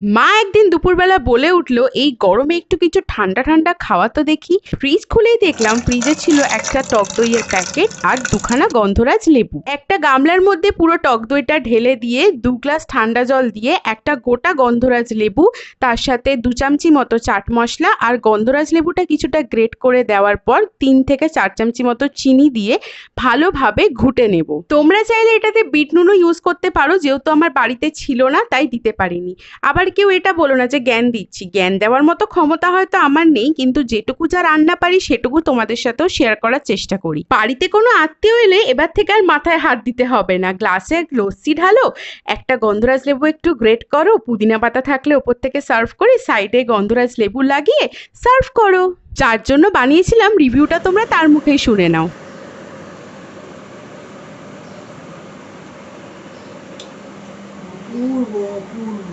মা একদিন দুপুরবেলা বলে উঠলো, এই গরমে একটু কিছু ঠান্ডা ঠান্ডা খাওয়া তো দেখি। ফ্রিজ খুলেই দেখলাম ফ্রিজে ছিল একটা টক দইয়ের প্যাকেট আর দুখানা গন্ধরাজ লেবু। একটা গামলার মধ্যে পুরো টক দইটা ঢেলে দিয়ে 2 গ্লাস ঠান্ডা জল দিয়ে একটা গোটা গন্ধরাজ লেবু, তার সাথে 2 চামচি মতো চাট মশলা আর গন্ধরাজ লেবুটা কিছুটা গ্রেট করে দেওয়ার পর 3 থেকে 4 চামচি মতো চিনি দিয়ে ভালোভাবে ঘুটে নেব। তোমরা চাইলে এটাতে বিট নুনও ইউজ করতে পারো, যেহেতু আমার বাড়িতে ছিল না তাই দিতে পারিনি। আবার কেউ এটা বলো না যে জ্ঞান দিচ্ছি, জ্ঞান দেওয়ার মতো ক্ষমতা হয়তো আমার নেই, কিন্তু যেটুকু যা রান্না পারি সেটুকু তোমাদের সাথেও শেয়ার করার চেষ্টা করি। বাড়িতে কোনো আত্মীয় এলে এবার থেকে আর মাথায় হাত দিতে হবে না। গ্লাসে লস্যি ঢালো, একটা গন্ধরাজ লেবু একটু গ্রেট করো, পুদিনা পাতা থাকলে ওপর থেকে সার্ভ করে সাইডে গন্ধরাজ লেবু লাগিয়ে সার্ভ করো। যার জন্য বানিয়েছিলাম রিভিউটা তোমরা তার মুখেই শুনে নাও। অপূর্ব অপূর্ব।